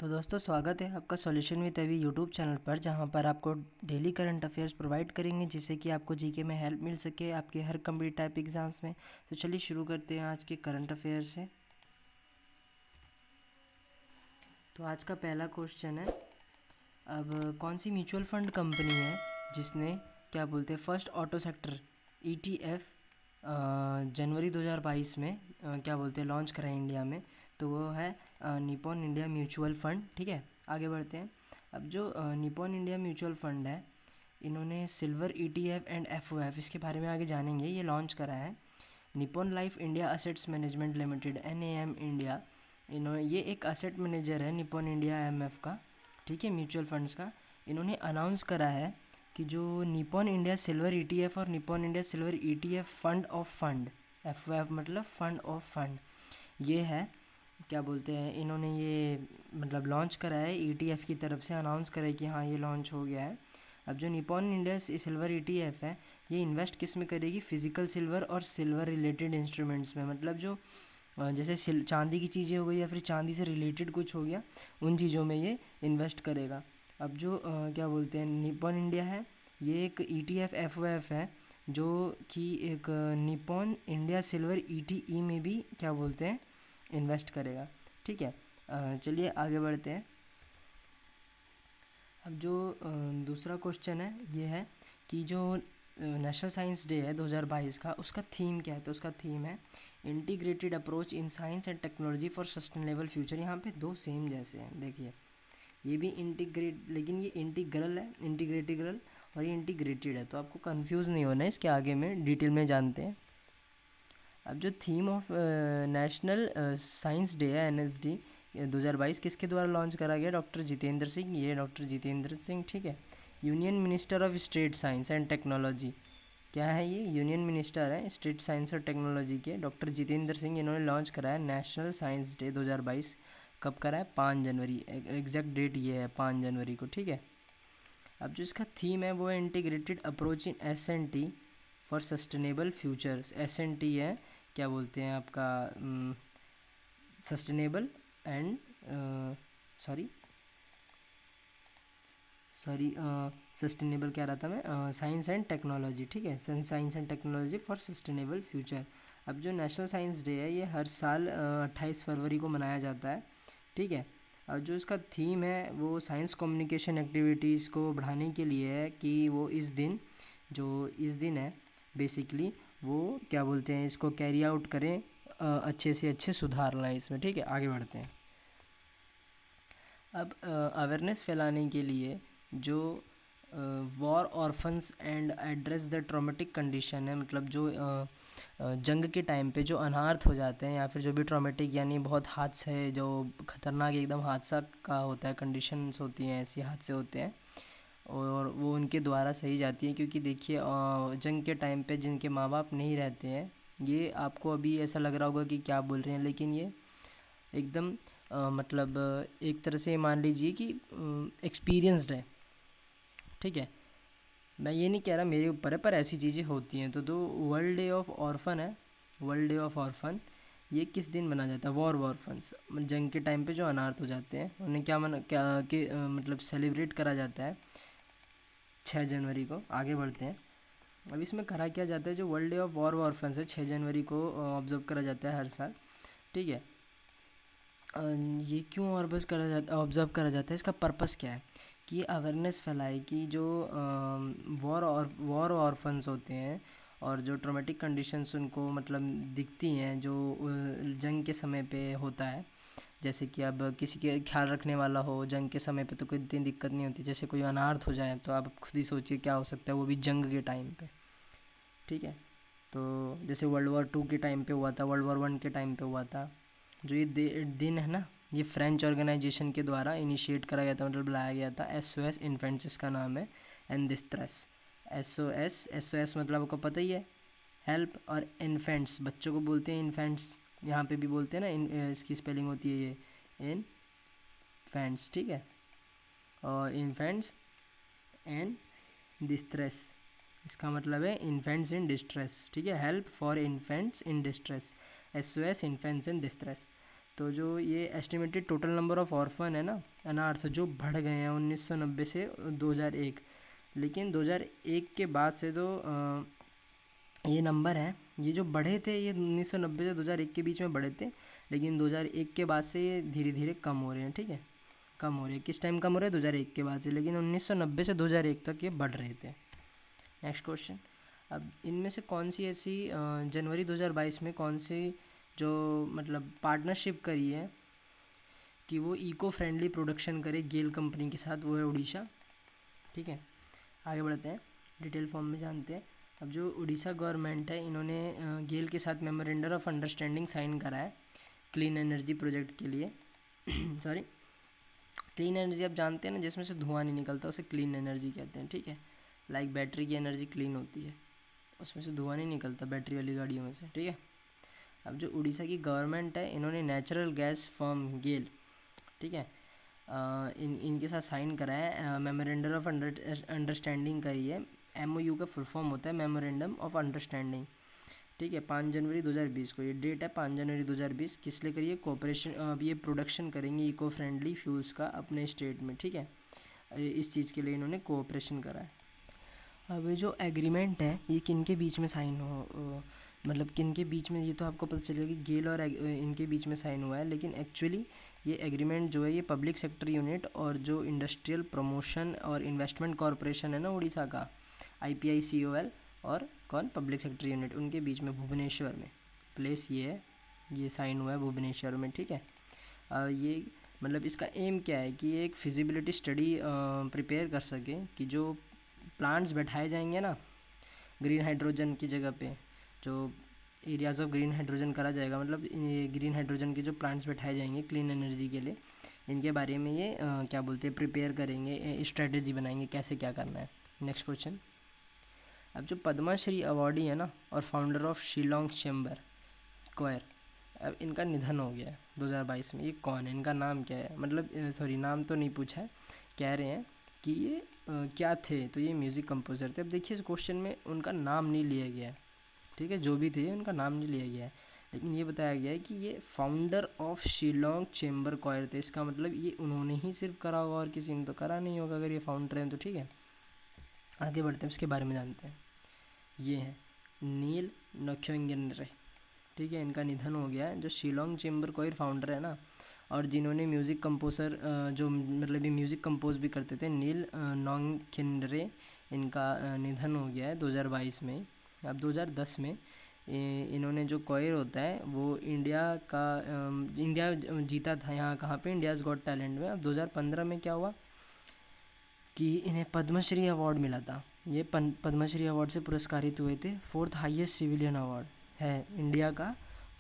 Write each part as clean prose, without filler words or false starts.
तो दोस्तों स्वागत है आपका सॉल्यूशन विद अभी यूट्यूब चैनल पर, जहां पर आपको डेली करंट अफेयर्स प्रोवाइड करेंगे जिससे कि आपको जीके में हेल्प मिल सके आपके हर कम्पिटिटिव टाइप एग्जाम्स में। तो चलिए शुरू करते हैं आज के करंट अफेयर्स से। तो आज का पहला क्वेश्चन है, अब कौन सी म्यूचुअल फंड कंपनी है जिसने क्या बोलते हैं फर्स्ट ऑटो सेक्टर ईटीएफ जनवरी 2022 में क्या बोलते हैं लॉन्च करा है इंडिया में। तो वो है निपॉन इंडिया म्यूचुअल फंड। ठीक है, आगे बढ़ते हैं। अब जो निपॉन इंडिया म्यूचुअल फंड है, इन्होंने सिल्वर ईटीएफ एंड एफओएफ इसके बारे में आगे जानेंगे। ये लॉन्च करा है Nippon life India assets management limited NAM India. इन्होंने ये एक असेट मैनेजर है निपॉन इंडिया एमएफ का, ठीक है, म्यूचुअल फंड्स का। इन्होंने अनाउंस करा है कि जो निपॉन इंडिया सिल्वर ईटीएफ और Nippon India silver ETF fund of fund, FOF मतलब फंड ऑफ फंड, ये है क्या बोलते हैं इन्होंने ये मतलब लॉन्च करा है ईटीएफ की तरफ से। अनाउंस करा है कि हाँ ये लॉन्च हो गया है। अब जो निपॉन इंडिया सिल्वर ईटीएफ है, ये इन्वेस्ट किस में करेगी? फिजिकल सिल्वर और सिल्वर रिलेटेड इंस्ट्रूमेंट्स में। मतलब जो जैसे चांदी की चीज़ें हो गई या फिर चांदी से रिलेटेड कुछ हो गया, उन चीज़ों में ये इन्वेस्ट करेगा। अब जो क्या बोलते हैं निपॉन इंडिया है, ये एक ईटीएफ एफओएफ है जो कि एक निपॉन इंडिया सिल्वर ईटीई में भी क्या बोलते हैं इन्वेस्ट करेगा। ठीक है, चलिए आगे बढ़ते हैं। अब जो दूसरा क्वेश्चन है ये है कि जो नेशनल साइंस डे है 2022 का, उसका थीम क्या है? तो उसका थीम है integrated approach in science and technology for sustainable future. यहाँ पे दो सेम जैसे हैं, देखिए ये भी इंटीग्रेट, लेकिन ये इंटीग्रल है, इंटीग्रेटिग्रल, और ये इंटीग्रेटेड है, तो आपको कंफ्यूज नहीं होना है। इसके आगे में डिटेल में जानते हैं। अब जो theme of national science day है एनएसडी 2022 किसके द्वारा लॉन्च करा गया? डॉक्टर जितेंद्र सिंह, ये डॉक्टर जितेंद्र सिंह, ठीक है, union minister of state science and technology. क्या है ये? यूनियन मिनिस्टर है स्टेट साइंस और टेक्नोलॉजी के, डॉक्टर जितेंद्र सिंह। इन्होंने लॉन्च कराया नेशनल साइंस डे 2022। कब करा है? 5 जनवरी, एग्जैक्ट डेट ये है 5 जनवरी को। ठीक है, अब जो इसका थीम है वो है integrated approach in S&T for sustainable futures. S&T है क्या बोलते हैं आपका सस्टेनेबल एंड सॉरी सस्टेनेबल क्या रहा था मैं, साइंस एंड टेक्नोलॉजी। ठीक है, science and technology for sustainable future. अब जो नेशनल साइंस डे है ये हर साल 28 फरवरी को मनाया जाता है। ठीक है, और जो इसका थीम है वो साइंस कम्युनिकेशन एक्टिविटीज़ को बढ़ाने के लिए है कि वो इस दिन, जो इस दिन है बेसिकली, वो क्या बोलते हैं इसको कैरी आउट करें, अच्छे से अच्छे सुधार लाएं इसमें। ठीक है, आगे बढ़ते हैं। अब अवेयरनेस फैलाने के लिए जो war orphans and address the traumatic condition है, मतलब जो जंग के टाइम पे जो अनार्थ हो जाते हैं या फिर जो भी ट्रॉमेटिक यानी बहुत हादसे, जो खतरनाक एकदम हादसा का होता है, कंडीशंस होती हैं, ऐसे हादसे होते हैं और वो उनके द्वारा सही जाती है। क्योंकि देखिए जंग के टाइम पे जिनके माँ बाप नहीं रहते हैं, ये आपको अभी ऐसा लग रहा होगा कि क्या बोल रहे हैं, लेकिन ये एकदम मतलब एक तरह से मान लीजिए कि एक्सपीरियंस्ड है। ठीक है, मैं ये नहीं कह रहा मेरे ऊपर है, पर ऐसी चीज़ें होती हैं। तो वर्ल्ड डे ऑफ ऑर्फन है, वर्ल्ड डे ऑफ ऑर्फन, ये किस दिन मनाया जाता है? वॉर ऑर्फन्स, जंग के टाइम पे जो अनाथ हो जाते हैं उन्हें क्या मना क्या कि मतलब सेलिब्रेट करा जाता है 6 जनवरी को। आगे बढ़ते हैं। अब इसमें करा क्या जाता है, जो world day of war orphans है 6 जनवरी को ऑब्जर्व करा जाता है हर साल। ठीक है, ये क्यों ऑब्ज़र्व करा जाता है? इसका पर्पस क्या है कि अवेयरनेस फैलाए कि जो वॉर ऑर्फन्स होते हैं और जो ट्रॉमेटिक कंडीशंस उनको मतलब दिखती हैं जो जंग के समय पे होता है। जैसे कि अब किसी के ख्याल रखने वाला हो जंग के समय पे तो कोई इतनी दिक्कत नहीं होती। जैसे कोई अनार्थ हो जाए तो आप खुद ही सोचिए क्या हो सकता है, वो भी जंग के टाइम पे। ठीक है, तो जैसे वर्ल्ड वॉर 2 के टाइम पे हुआ था, वर्ल्ड वॉर 1 के टाइम पे हुआ था। जो ये दिन है ना, ये फ्रेंच ऑर्गेनाइजेशन के द्वारा इनिशिएट करा गया था, मतलब बुलाया गया था। SOS इन्फेंट्स इसका नाम है, एंड डिस्ट्रेस। SOS मतलब आपको पता ही है, हेल्प, और इन्फेंट्स बच्चों को बोलते हैं इन्फेंट्स, यहाँ पे भी बोलते हैं ना, इसकी स्पेलिंग होती है ये इन्फेंट्स। ठीक है, और इन्फेंट्स एंड डिस्ट्रेस, इसका मतलब है इन्फेंट्स इन डिस्ट्रेस। ठीक है, help for infants in distress, SOS infants in distress. तो जो ये estimated total number of orphan है ना अनाथ जो बढ़ गए हैं 1990 से 2001, लेकिन 2001 के बाद से तो ये नंबर है, ये जो बढ़े थे ये 1990 से 2001 के बीच में बढ़े थे, लेकिन 2001 के बाद से ये धीरे धीरे कम हो रहे हैं। ठीक है, कम हो रहे हैं। किस टाइम कम हो रहे हैं? 2001 के बाद से, लेकिन 1990 से 2001 तक ये बढ़ रहे थे। नेक्स्ट क्वेश्चन, अब इनमें से कौन सी ऐसी जनवरी 2022 में कौन सी जो मतलब पार्टनरशिप करी है कि वो इको फ्रेंडली प्रोडक्शन करे गेल कंपनी के साथ, वो है उड़ीसा। ठीक है, आगे बढ़ते हैं, डिटेल फॉर्म में जानते हैं। अब जो उड़ीसा गवर्नमेंट है इन्होंने गेल के साथ मेमोरेंडम ऑफ अंडरस्टैंडिंग साइन करा है क्लीन एनर्जी प्रोजेक्ट के लिए। सॉरी, क्लीन एनर्जी आप जानते हैं ना, जिसमें से धुआं नहीं निकलता उसे क्लीन एनर्जी कहते हैं। ठीक है, लाइक बैटरी की एनर्जी क्लीन होती है, उसमें से धुआं नहीं निकलता बैटरी वाली गाड़ियों में से। ठीक है, अब जो उड़ीसा की गवर्नमेंट है इन्होंने नेचुरल गैस फर्म गेल, ठीक है, इनके साथ साइन करा है, मेमोरेंडम ऑफ अंडरस्टैंडिंग करी है। MOU का फुल फॉर्म होता है मेमोरेंडम ऑफ अंडरस्टैंडिंग। ठीक है, 5 जनवरी 2020 को ये डेट है, 5 जनवरी 2020। किस लिए करिए? कोऑपरेशन, अब ये प्रोडक्शन करेंगे इको फ्रेंडली फ्यूल्स का अपने स्टेट में। ठीक है, इस चीज़ के लिए इन्होंने कोऑपरेशन करा है। अब ये जो एग्रीमेंट है ये किन के बीच में साइन हो, मतलब किन के बीच में, ये तो आपको पता चलेगा कि गेल और इनके बीच में साइन हुआ है, लेकिन एक्चुअली ये एग्रीमेंट जो है ये पब्लिक सेक्टर यूनिट और जो इंडस्ट्रियल प्रमोशन और इन्वेस्टमेंट कॉरपोरेशन है ना उड़ीसा का, IPICOL, और कौन, पब्लिक सेक्टर यूनिट, उनके बीच में भुवनेश्वर में प्लेस ये है, ये साइन हुआ है भुवनेश्वर में। ठीक है, ये मतलब इसका एम क्या है कि ये एक फिजिबिलिटी स्टडी प्रिपेयर कर सके कि जो प्लांट्स बैठाए जाएंगे ना ग्रीन हाइड्रोजन की जगह पे, जो एरियाज़ ऑफ ग्रीन हाइड्रोजन करा जाएगा, मतलब ये ग्रीन हाइड्रोजन के जो प्लांट्स बैठाए जाएंगे क्लीन एनर्जी के लिए, इनके बारे में ये क्या बोलते हैं प्रिपेयर करेंगे, स्ट्रेटजी बनाएंगे कैसे क्या करना है। नेक्स्ट क्वेश्चन, अब जो पद्मश्री अवॉर्डी है ना और founder of Shillong chamber choir, अब इनका निधन हो गया है 2022 में। ये कौन है, इनका नाम क्या है? मतलब सॉरी, नाम तो नहीं पूछा है, कह रहे हैं कि ये क्या थे, तो ये म्यूज़िक कंपोज़र थे। अब देखिए इस क्वेश्चन में उनका नाम नहीं लिया गया है। ठीक है, जो भी थे उनका नाम नहीं लिया गया है, लेकिन ये बताया गया है कि ये founder of Shillong chamber choir थे। इसका मतलब ये उन्होंने ही सिर्फ करा होगा और किसी ने तो करा नहीं होगा, अगर ये फाउंडर हैं तो। ठीक है, आगे बढ़ते हैं, इसके बारे में जानते हैं। ये हैं नील नोक्योंगेनरे। ठीक है, इनका निधन हो गया है, जो शिलोंग चैम्बर क्वायर फाउंडर है ना, और जिन्होंने म्यूज़िक कंपोज़र जो मतलब ये म्यूज़िक कंपोज भी करते थे, नील नोक्योंगेनरे, इनका निधन हो गया है 2022 में। अब 2010 में इन्होंने जो क्वायर होता है वो इंडिया जीता था यहाँ, कहाँ पे, इंडियाज़ गॉट टैलेंट में। अब 2015 में क्या हुआ कि इन्हें पद्मश्री अवार्ड मिला था। ये पद्मश्री अवार्ड से पुरस्कारित हुए थे। 4th हाईएस्ट सिविलियन अवार्ड है इंडिया का,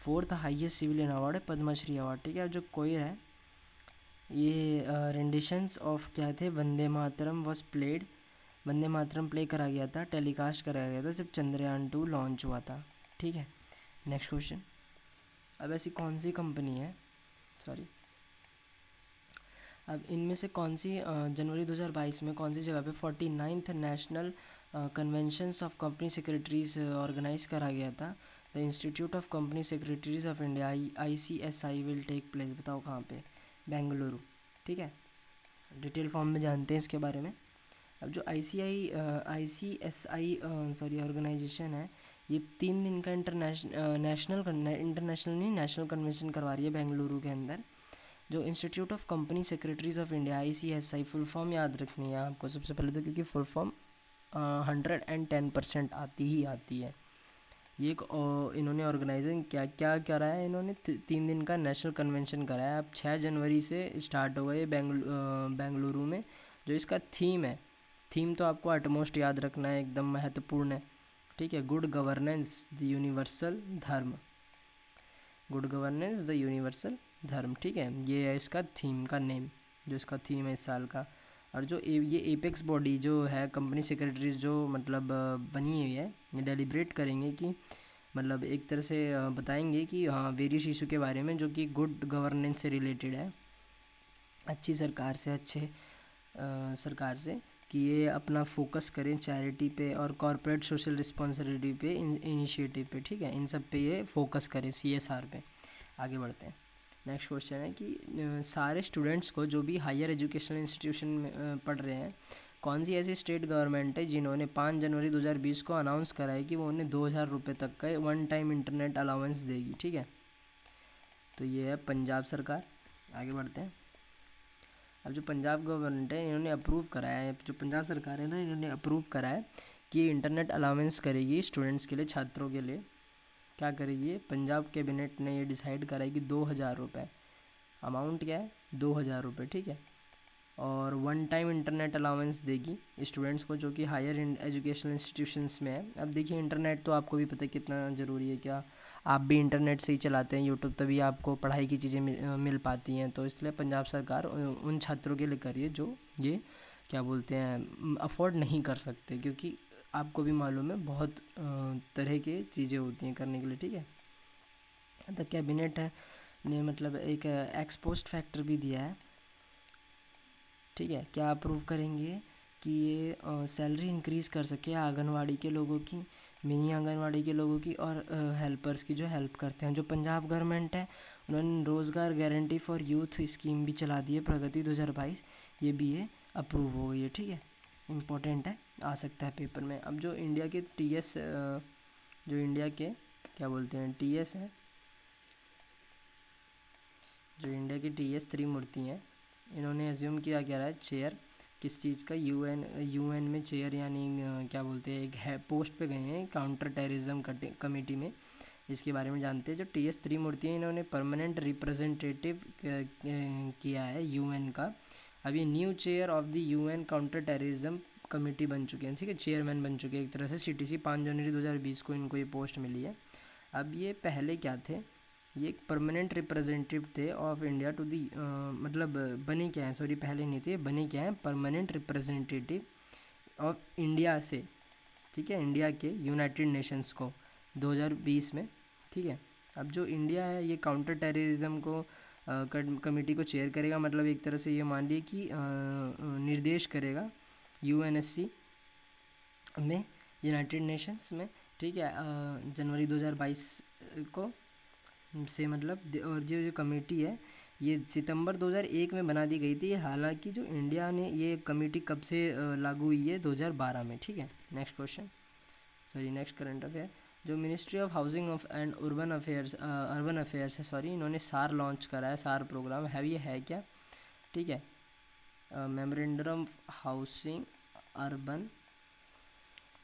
4th हाईएस्ट सिविलियन अवार्ड है पद्मश्री अवार्ड। ठीक है, जो कोयर है ये रेंडिशंस ऑफ क्या थे, Vande Mataram was played, Vande Mataram play करा गया था, टेलीकास्ट कराया गया था जब चंद्रयान 2 लॉन्च हुआ था। ठीक है, नेक्स्ट क्वेश्चन, अब ऐसी कौन सी कंपनी है, सॉरी, अब इनमें से कौन सी जनवरी 2022 में कौन सी जगह पे 49th national conventions of company secretaries organise करा गया था। The institute of company secretaries of India ICSI will take place, बताओ कहाँ पे, बेंगलुरु। ठीक है, डिटेल फॉर्म में जानते हैं इसके बारे में। अब जो ICSI सॉरी ऑर्गेनाइजेशन है, ये 3 दिन का इंटरनेशनल नेशनल कन्वेंशन करवा रही है बेंगलुरु के अंदर। जो institute of company secretaries of India ICSI, full form याद रखनी है आपको सबसे पहले तो, क्योंकि फुल फॉर्म 110% आती ही आती है। ये इन्होंने ऑर्गेनाइजिंग क्या क्या करा है, इन्होंने 3 दिन का नेशनल कन्वेंशन कराया। अब 6 जनवरी से स्टार्ट हो गए बेंगलुरु में। जो इसका थीम है, थीम तो आपको एटमोस्ट याद रखना है, एकदम महत्वपूर्ण है। ठीक है, गुड गवर्नेंस द यूनिवर्सल धर्म, गुड गवर्नेंस द यूनिवर्सल धर्म। ठीक है, ये है इसका थीम का नेम, जो इसका थीम है इस साल का। और जो ये एपेक्स बॉडी जो है कंपनी सेक्रेटरीज जो मतलब बनी हुई है, ये डेलिब्रेट करेंगे कि मतलब एक तरह से बताएंगे कि हाँ वेरियस इशू के बारे में जो कि गुड गवर्नेंस से रिलेटेड है, अच्छी सरकार से, अच्छे सरकार से, कि ये अपना फोकस करें चैरिटी पे और कॉर्पोरेट सोशल रिस्पॉन्सिबिलिटी पे, इनिशिएटिव पे। ठीक है, इन सब पे ये फोकस करें, CSR पे। आगे बढ़ते हैं, नेक्स्ट क्वेश्चन है कि सारे स्टूडेंट्स को जो भी हायर एजुकेशनल इंस्टीट्यूशन में पढ़ रहे हैं, कौन सी ऐसी स्टेट गवर्नमेंट है जिन्होंने 5 जनवरी 2020 को अनाउंस करा है कि वो उन्हें 2,000 रुपये तक का वन टाइम इंटरनेट अलाउंस देगी। ठीक है, तो ये है पंजाब सरकार। आगे बढ़ते हैं। अब जो पंजाब गवर्नमेंट है इन्होंने अप्रूव कराया है, जो पंजाब सरकार है ना इन्होंने अप्रूव करा है कि इंटरनेट अलाउंस करेगी स्टूडेंट्स के लिए, छात्रों के लिए। क्या करेगी? पंजाब कैबिनेट ने ये डिसाइड करा है कि 2,000 रुपये, अमाउंट क्या है? 2,000 रुपये। ठीक है, और वन टाइम इंटरनेट अलाउंस देगी स्टूडेंट्स को जो कि हायर एजुकेशनल इंस्टीट्यूशंस में है। अब देखिए इंटरनेट तो आपको भी पता है कितना ज़रूरी है, क्या आप भी इंटरनेट से ही चलाते हैं यूट्यूब, तभी आपको पढ़ाई की चीज़ें मिल पाती हैं। तो इसलिए पंजाब सरकार उन छात्रों के लिए कर रही है जो ये क्या बोलते हैं अफोर्ड नहीं कर सकते, क्योंकि आपको भी मालूम है बहुत तरह की चीज़ें होती हैं करने के लिए। ठीक है, द कैबिनेट ने मतलब एक एक्सपोस्ट फैक्टर भी दिया है। ठीक है, क्या अप्रूव करेंगे कि ये सैलरी इंक्रीज़ कर सके आंगनवाड़ी के लोगों की, मिनी आंगनवाड़ी के लोगों की, और हेल्पर्स की जो हेल्प करते हैं। जो पंजाब गवर्नमेंट है उन्होंने रोज़गार गारंटी फॉर यूथ स्कीम भी चला दी है, प्रगति 2022, ये भी ये अप्रूव हो गई है। ठीक है, इम्पोर्टेंट है, आ सकता है पेपर में। अब जो इंडिया के टीएस, जो इंडिया के क्या बोलते हैं टीएस है, जो इंडिया की टीएस त्रिमूर्ति हैं, इन्होंने एज्यूम किया क्या रहा है चेयर किस चीज़ का, यूएन में चेयर, यानी क्या बोलते हैं एक है पोस्ट पे गए हैं काउंटर टेररिज्म कमेटी में। इसके बारे में जानते हैं। जो टीएस त्रिमूर्ति हैं इन्होंने परमानेंट रिप्रेजेंटेटिव किया है यूएन का। अब ये new chair of the UN counter terrorism committee बन चुके हैं। ठीक है, चेयरमैन बन चुके हैं एक तरह से। सीटीसी 5 जनवरी 2020 को इनको ये पोस्ट मिली है। अब ये पहले क्या थे? ये एक परमानेंट रिप्रेजेंटेटिव थे ऑफ इंडिया टू दी, मतलब बने क्या हैं, सॉरी पहले नहीं थे, बने क्या हैं परमानेंट रिप्रेजेंटेटिव ऑफ इंडिया से। ठीक है, इंडिया के यूनाइटेड नेशंस को 2020 में। ठीक है, अब जो इंडिया है ये काउंटर टेररिज्म को कमेटी को चेयर करेगा, मतलब एक तरह से ये मान लिए कि निर्देश करेगा यूएनएससी में, यूनाइटेड नेशंस में। ठीक है, जनवरी 2022 को से मतलब और जो कमेटी है ये सितंबर 2001 में बना दी गई थी। हालांकि जो इंडिया ने ये कमेटी कब से लागू हुई है? 2012 में। ठीक है, next question, sorry next current affair. जो ministry of housing of and urban affairs है, सॉरी इन्होंने सार लॉन्च करा है, सार प्रोग्राम है, ये है क्या? ठीक है, memorandum housing urban,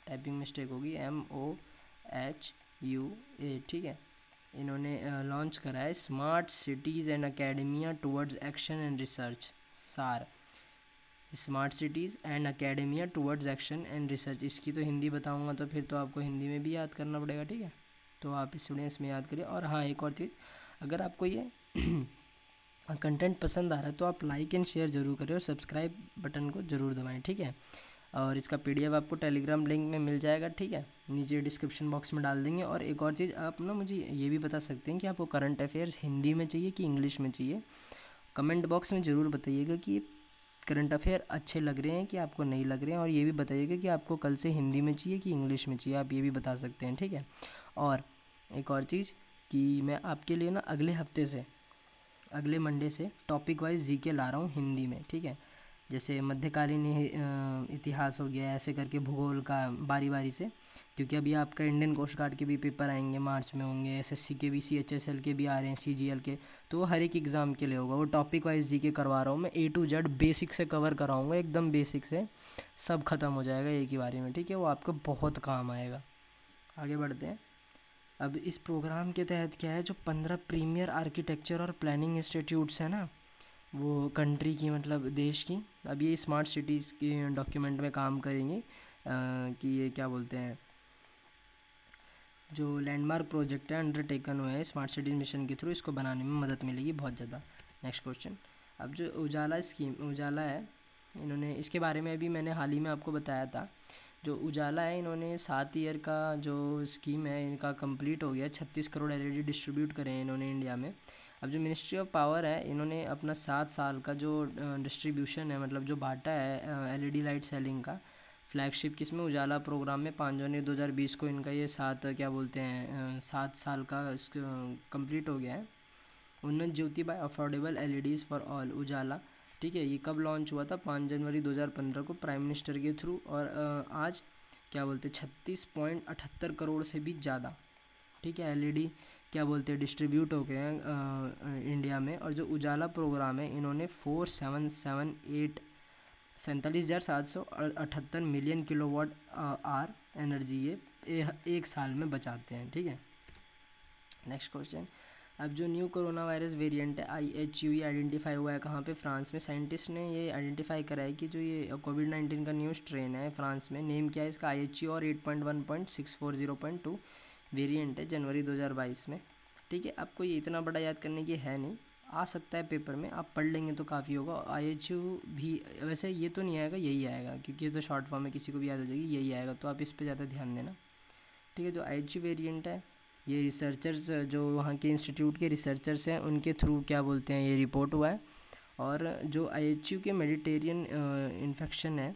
typing mistake होगी, MOHUA। ठीक है, इन्होंने लॉन्च करा है smart cities and academia towards action and research, SAAR, smart cities and academia towards action and research. इसकी तो हिंदी बताऊंगा तो फिर तो आपको हिंदी में भी याद करना पड़ेगा। ठीक है, तो आप स्टूडेंट्स में याद करिए। और हाँ, एक और चीज़, अगर आपको ये कंटेंट पसंद आ रहा है तो आप लाइक एंड शेयर ज़रूर करें और सब्सक्राइब बटन को ज़रूर दबाएं। ठीक है, और इसका PDF आपको टेलीग्राम लिंक में मिल जाएगा। ठीक है, नीचे डिस्क्रिप्शन बॉक्स में डाल देंगे। और एक और चीज़, आप ना मुझे ये भी बता सकते हैं कि आपको करंट अफेयर्स हिंदी में चाहिए कि इंग्लिश में चाहिए। कमेंट बॉक्स में ज़रूर बताइएगा कि करंट अफेयर अच्छे लग रहे हैं कि आपको नहीं लग रहे हैं, और ये भी बताइएगा कि आपको कल से हिंदी में चाहिए कि इंग्लिश में चाहिए, आप ये भी बता सकते हैं। ठीक है, और एक और चीज़ कि मैं आपके लिए ना अगले हफ्ते से, अगले मंडे से टॉपिक वाइज GK ला रहा हूँ हिंदी में। ठीक है, जैसे मध्यकालीन इतिहास हो गया, ऐसे करके भूगोल का बारी बारी से, क्योंकि अभी आपका इंडियन कोस्ट गार्ड के भी पेपर आएंगे, मार्च में होंगे, SSC के भी, CHSL के भी आ रहे हैं, CGL के, तो वो हर एक एग्ज़ाम के लिए होगा। वो टॉपिक वाइज GK करवा रहा हूँ मैं, A to Z बेसिक से कवर कराऊँगा, एकदम बेसिक से सब खत्म हो जाएगा एक ही बारी में। ठीक है, वो आपको बहुत काम आएगा। आगे बढ़ते हैं। अब इस प्रोग्राम के तहत क्या है, जो 15 प्रीमियर आर्किटेक्चर और प्लानिंग इंस्टीट्यूट्स हैं ना, वो कंट्री की मतलब देश की, अब ये स्मार्ट सिटीज़ की डॉक्यूमेंट में काम करेंगे कि ये क्या बोलते हैं, जो लैंडमार्क प्रोजेक्ट है अंडरटेकन हुए हैं स्मार्ट सिटीज़ मिशन के थ्रू, इसको बनाने में मदद मिलेगी बहुत ज़्यादा। नेक्स्ट क्वेश्चन, अब जो उजाला स्कीम, उजाला है, इन्होंने इसके बारे में अभी मैंने हाल ही में आपको बताया था। जो उजाला है इन्होंने 7 ईयर का जो स्कीम है इनका कंप्लीट हो गया, 36 करोड़ LED डिस्ट्रीब्यूट करे हैं इन्होंने इंडिया में। अब जो मिनिस्ट्री ऑफ पावर है इन्होंने अपना 7 साल का जो डिस्ट्रीब्यूशन है, मतलब जो बांटा है LED लाइट सेलिंग का, फ्लैगशिप किसमें, उजाला प्रोग्राम में 5 जनवरी 2020 को इनका ये 7 क्या बोलते हैं 7 साल का कंप्लीट हो गया है। Unnat Jyoti by affordable LEDs for all, UJALA, ठीक है। ये कब लॉन्च हुआ था? 5 जनवरी 2015 को प्राइम मिनिस्टर के थ्रू। और आज क्या बोलते हैं 36.78 करोड़ से भी ज़्यादा, ठीक है, एलईडी क्या बोलते हैं डिस्ट्रीब्यूट हो गए हैं इंडिया में। और जो उजाला प्रोग्राम है इन्होंने 47,778 मिलियन किलोवाट आर एनर्जी ये एक साल में बचाते हैं, ठीक है। नेक्स्ट क्वेश्चन, अब जो न्यू कोरोना वायरस वेरिएंट है IHU ये आइडेंटिफाई हुआ है कहाँ पे? फ्रांस में। साइंटिस्ट ने ये आइडेंटिफाई करा है कि जो ये कोविड-19 का न्यू स्ट्रेन है फ्रांस में, नेम क्या है इसका? IHU और 8.1.640.2 वेरिएंट है, जनवरी 2022 में, ठीक है। आपको ये इतना बड़ा याद करने की है नहीं, आ सकता है पेपर में, आप पढ़ लेंगे तो काफ़ी होगा। IHU भी वैसे ये तो नहीं आएगा, यही आएगा क्योंकि ये तो शॉर्ट फॉर्म में किसी को भी याद हो जाएगी, यही आएगा, तो आप इस पर ज़्यादा ध्यान देना, ठीक है। जो IHU वेरिएंट है ये रिसर्चर्स जो वहाँ के इंस्टीट्यूट के रिसर्चर्स हैं उनके थ्रू क्या बोलते हैं ये रिपोर्ट हुआ है। और जो IHU के मेडिटेरियन इन्फेक्शन है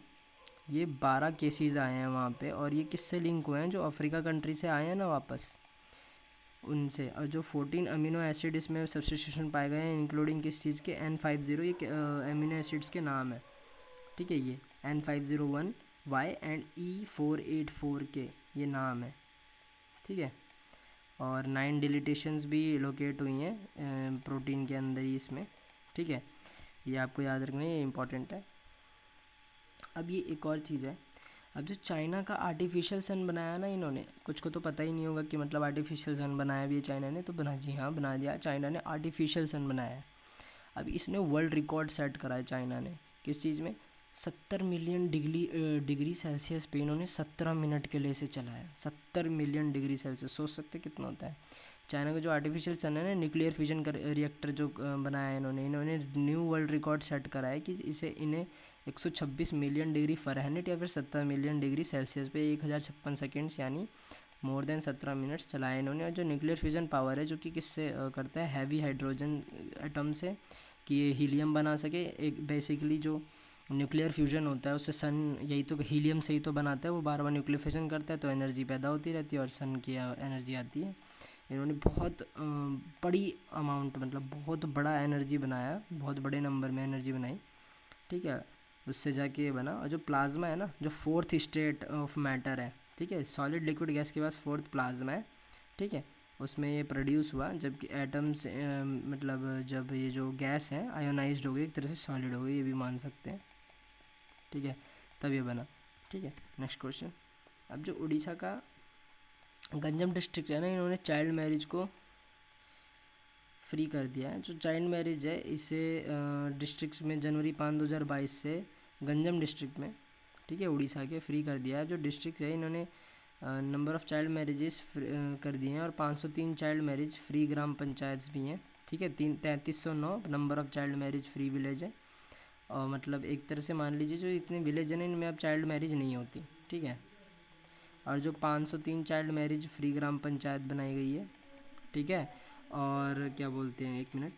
ये 12 केसेस आए हैं वहाँ पे, और ये किससे लिंक हुए हैं? जो अफ्रीका कंट्री से आए हैं ना वापस, उनसे। और जो 14 अमीनो एसिड इसमें सब्स्टिट्यूशन पाए गए हैं, इंक्लूडिंग किस चीज़ के? N50, ये अमीनो एसिड्स के नाम है, ठीक है। ये N501Y एंड E484K ये नाम है, ठीक है। और 9 डिलीटेशंस भी लोकेट हुई हैं प्रोटीन के अंदर ही इसमें, ठीक है। ये आपको याद रखना है, ये इंपॉर्टेंट है। अब ये एक और चीज़ है, अब जो चाइना का आर्टिफिशियल सन बनाया ना इन्होंने, कुछ को तो पता ही नहीं होगा कि मतलब आर्टिफिशियल सन बनाया भी है चाइना ने, तो जी हाँ बना दिया, चाइना ने आर्टिफिशियल सन बनाया है। अब इसने वर्ल्ड रिकॉर्ड सेट करा है चाइना ने, किस चीज़ में? 70 मिलियन डिग्री सेल्सियस पे इन्होंने 17 मिनट के लिए इसे चलाया। 70 मिलियन डिग्री सेल्सियस, सोच सकते कितना होता है। चाइना का जो आर्टिफिशियल सन है ना, न्यूक्लियर फ्यूजन का रिएक्टर जो बनाया है इन्होंने न्यू वर्ल्ड रिकॉर्ड सेट करा है कि इसे इन्हें 126 मिलियन डिग्री फ़ारेनहाइट या फिर 70 मिलियन डिग्री सेल्सियस पे 1056 सेकेंड्स यानी मोर देन 17 मिनट्स चलाए इन्होंने। और जो न्यूक्लियर फ्यूजन पावर है जो कि किससे करता है? हैवी हाइड्रोजन एटम से, कि ये हीलियम बना सके। एक बेसिकली जो न्यूक्लियर फ्यूजन होता है उससे सन यही तो हीलियम से ही तो बनाता है, वो बार बार न्यूक्लियर फ्यूजन करता है तो एनर्जी पैदा होती रहती है और सन की एनर्जी आती है। इन्होंने बहुत बड़ी अमाउंट, मतलब बहुत बड़ा एनर्जी बनाया, बहुत बड़े नंबर में एनर्जी बनाई, ठीक है। उससे जाके ये बना। और जो प्लाज्मा है ना, जो 4th स्टेट ऑफ मैटर है, ठीक है, सॉलिड लिक्विड गैस के पास 4th प्लाज्मा है, ठीक है। उसमें ये प्रोड्यूस हुआ जबकि एटम्स मतलब जब ये जो गैस है आयोनाइज्ड हो गई, एक तरह से सॉलिड हो गई, ये भी मान सकते हैं, ठीक है, तब ये बना, ठीक है। नेक्स्ट क्वेश्चन, अब जो उड़ीसा का गंजम डिस्ट्रिक्ट है ना, इन्होंने चाइल्ड मैरिज को फ्री कर दिया है। जो चाइल्ड मैरिज है इसे डिस्ट्रिक्ट में जनवरी 5, 2022 से गंजम डिस्ट्रिक्ट में, ठीक है, उड़ीसा के फ्री कर दिया है। जो डिस्ट्रिक्ट है इन्होंने नंबर ऑफ़ चाइल्ड मैरिजेस कर दिए हैं और 503 चाइल्ड मैरिज फ्री ग्राम पंचायत भी हैं, ठीक है। 3309 number of child marriage free village है। और मतलब एक तरह से मान लीजिए जो इतने विलेज हैं इनमें अब चाइल्ड मैरिज नहीं होती, ठीक है। और जो 503 चाइल्ड मैरिज फ्री ग्राम पंचायत बनाई गई है, ठीक है। और क्या बोलते हैं, एक मिनट,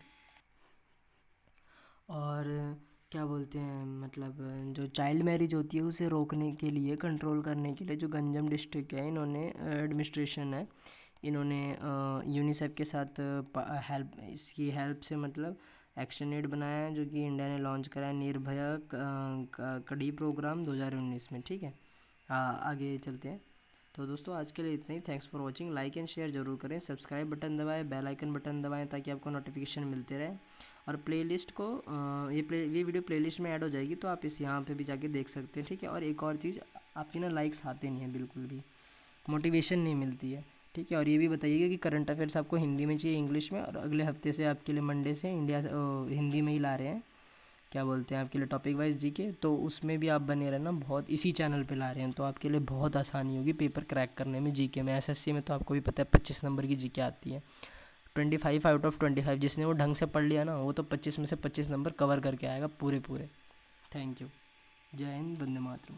और क्या बोलते हैं मतलब जो चाइल्ड मैरिज होती है उसे रोकने के लिए, कंट्रोल करने के लिए जो गंजम डिस्ट्रिक्ट है इन्होंने एडमिनिस्ट्रेशन है, इन्होंने यूनिसेफ के साथ इसकी हेल्प से मतलब एक्शन एड बनाया है जो कि इंडिया ने लॉन्च करा है, निर्भया कड़ी प्रोग्राम 2019 में, ठीक है। आगे चलते हैं। तो दोस्तों आज के लिए इतना ही। Thanks for watching. Like and share जरूर करें, सब्सक्राइब बटन दबाएं, बेल आइकन बटन दबाएं ताकि आपको नोटिफिकेशन मिलते रहे। और प्लेलिस्ट को ये वीडियो प्लेलिस्ट में ऐड हो जाएगी तो आप इस यहाँ पे भी जाके देख सकते हैं, ठीक है। और एक और चीज़, आपकी ना लाइक्स आते नहीं हैं, बिल्कुल भी मोटिवेशन नहीं मिलती है, ठीक है। और ये भी बताइएगा कि करंट अफेयर्स आपको हिंदी में चाहिए इंग्लिश में, और अगले हफ्ते से आपके लिए मंडे से हिंदी में ही ला रहे हैं, क्या बोलते हैं, आपके लिए टॉपिक वाइज जीके, तो उसमें भी आप बने रहना, बहुत इसी चैनल पे ला रहे हैं तो आपके लिए बहुत आसानी होगी पेपर क्रैक करने में। जीके में एसएससी में तो आपको भी पता है 25 नंबर की जीके आती है, 25 आउट ऑफ 25, जिसने वो ढंग से पढ़ लिया ना वो तो 25 में से 25 नंबर कवर करके आएगा पूरे। Thank you. जय हिंद, वंदे मातरम।